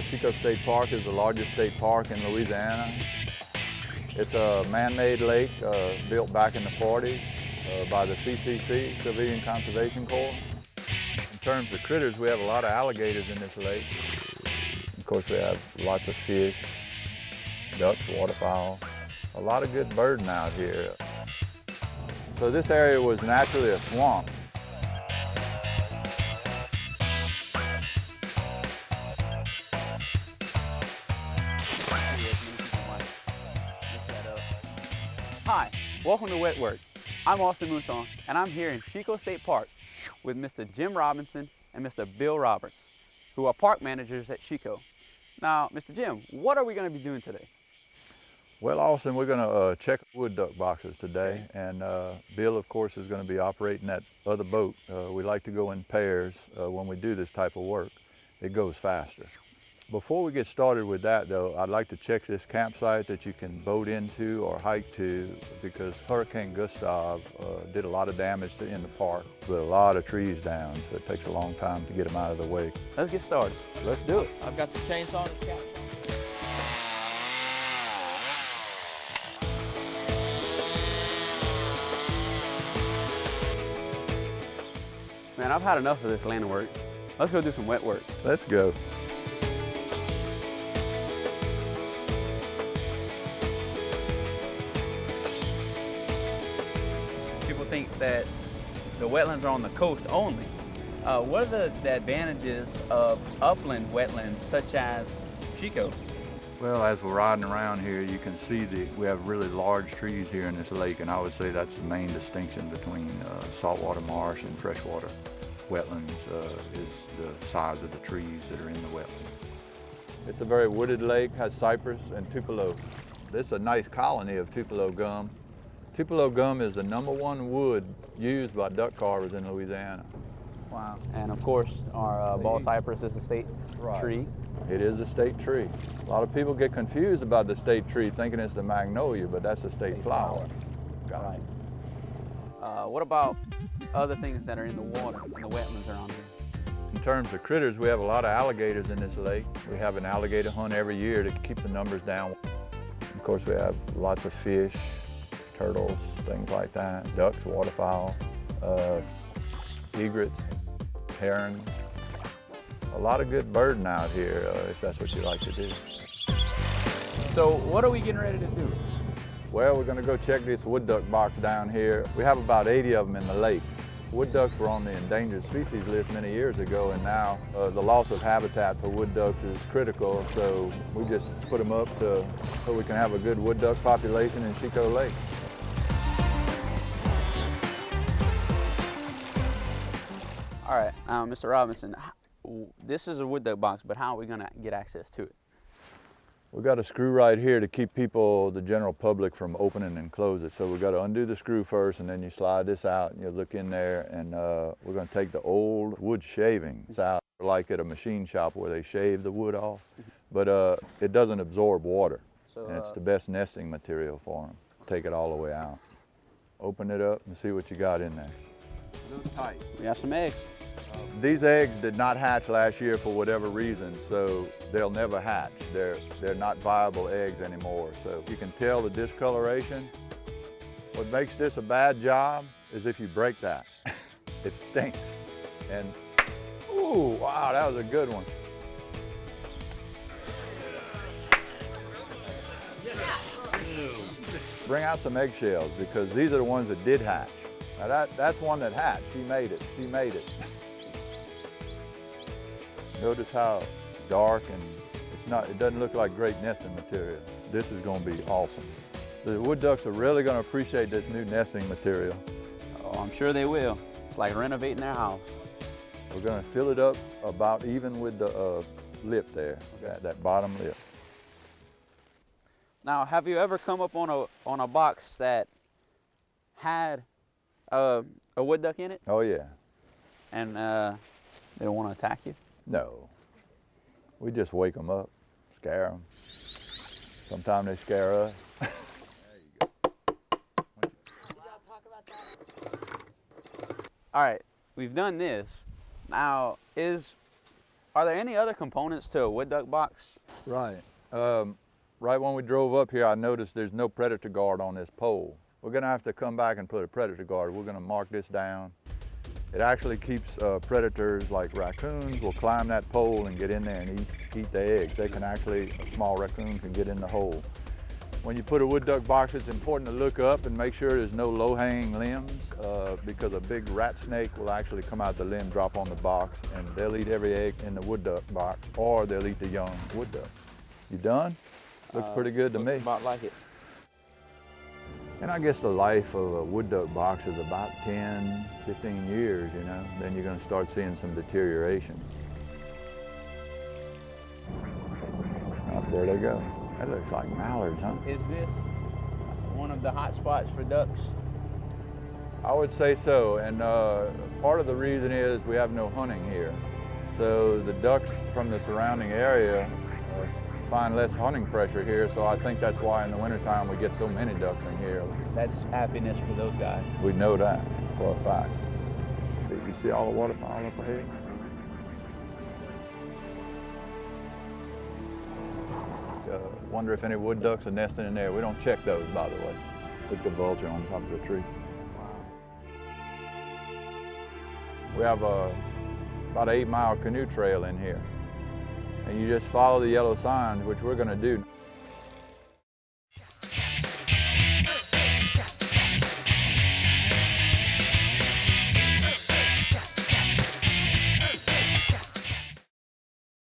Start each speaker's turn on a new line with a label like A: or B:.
A: Chicot State Park is the largest state park in Louisiana. It's a man-made lake built back in the 40s by the CCC, Civilian Conservation Corps. In terms of critters, we have a lot of alligators in this lake. Of course, we have lots of fish, ducks, waterfowl, a lot of good birding out here. So this area was naturally a swamp.
B: Hi, welcome to Wet Work. I'm Austin Mouton, and I'm here in Chicot State Park with Mr. Jim Robinson and Mr. Bill Roberts, who are park managers at Chico. Now, Mr. Jim, what are we going to be doing today?
A: Well, Austin, we're going to check wood duck boxes today, and Bill, of course, is going to be operating that other boat. We like to go in pairs when we do this type of work. It goes faster. Before we get started with that, though, I'd like to check this campsite that you can boat into or hike to, because Hurricane Gustav did a lot of damage in the park, with a lot of trees down, so it takes a long time to get them out of the way.
B: Let's get started. Let's do it.
C: I've got the chainsaw and the campsite.
B: Man, I've had enough of this land work. Let's go do some wet work.
A: Let's go.
B: People think that the wetlands are on the coast only. What are the advantages of upland wetlands such as Chico?
A: Well, as we're riding around here, you can see we have really large trees here in this lake, and I would say that's the main distinction between saltwater marsh and freshwater wetlands is the size of the trees that are in the wetland. It's a very wooded lake, has cypress and tupelo. This is a nice colony of tupelo gum. Tupelo gum is the #1 wood used by duck carvers in Louisiana.
B: Wow. And of course, our ball cypress is a state tree.
A: It is a state tree. A lot of people get confused about the state tree, thinking it's the magnolia, but that's a state flower.
B: Right. What about other things that are in the water, in the wetlands around here?
A: In terms of critters, we have a lot of alligators in this lake. We have an alligator hunt every year to keep the numbers down. Of course, we have lots of fish, turtles, things like that, ducks, waterfowl, egrets, herons. A lot of good birding out here, if that's what you like to do.
B: So what are we getting ready to do?
A: Well, we're going to go check this wood duck box down here. We have about 80 of them in the lake. Wood ducks were on the endangered species list many years ago, and now the loss of habitat for wood ducks is critical, so we just put them up so we can have a good wood duck population in Chico Lake.
B: All right, now Mr. Robinson, this is a wood duck box, but how are we going to get access to it?
A: We've got a screw right here to keep people, the general public, from opening and close it. So we've got to undo the screw first, and then you slide this out, and you look in there, and we're going to take the old wood shavings out, like at a machine shop where they shave the wood off. But it doesn't absorb water, and it's the best nesting material for them. Take it all the way out. Open it up and see what you got in there.
B: It looks tight. We have some eggs.
A: These eggs did not hatch last year for whatever reason, so they'll never hatch. They're not viable eggs anymore. So you can tell the discoloration. What makes this a bad job is if you break that. It stinks. And, ooh, wow, that was a good one. Bring out some eggshells, because these are the ones that did hatch. Now that's one that hatched. She made it. She made it. Notice how dark, and it doesn't look like great nesting material. This is going to be awesome. The wood ducks are really going to appreciate this new nesting material.
B: Oh, I'm sure they will. It's like renovating their house.
A: We're going to fill it up about even with the lip there, that bottom lip.
B: Now, have you ever come up on a box that had a wood duck in it?
A: Oh yeah.
B: And they don't want to attack you?
A: No. We just wake them up, scare them. Sometimes they scare us. There you go.
B: All right, we've done this. Now, is Are there any other components to a wood duck box?
A: Right. Right when we drove up here, I noticed there's no predator guard on this pole. We're gonna have to come back and put a predator guard. We're gonna mark this down. It actually keeps predators like raccoons will climb that pole and get in there and eat the eggs. They can actually, a small raccoon can get in the hole. When you put a wood duck box, it's important to look up and make sure there's no low-hanging limbs because a big rat snake will actually come out the limb, drop on the box, and they'll eat every egg in the wood duck box, or they'll eat the young wood duck. You done? Looks pretty good to me.
B: About like it.
A: And I guess the life of a wood duck box is about 10, 15 years, you know. Then you're gonna start seeing some deterioration. Oh, there they go. That looks like mallards, huh?
B: Is this one of the hot spots for ducks?
A: I would say so, and part of the reason is we have no hunting here. So the ducks from the surrounding area find less hunting pressure here, so I think that's why in the wintertime we get so many ducks in here.
B: That's happiness for those guys.
A: We know that for a fact. You see all the waterfowl up ahead? Wonder if any wood ducks are nesting in there. We don't check those, by the way. Look at the vulture on top of the tree. We have about an 8-mile canoe trail in here. And you just follow the yellow signs, which we're gonna do.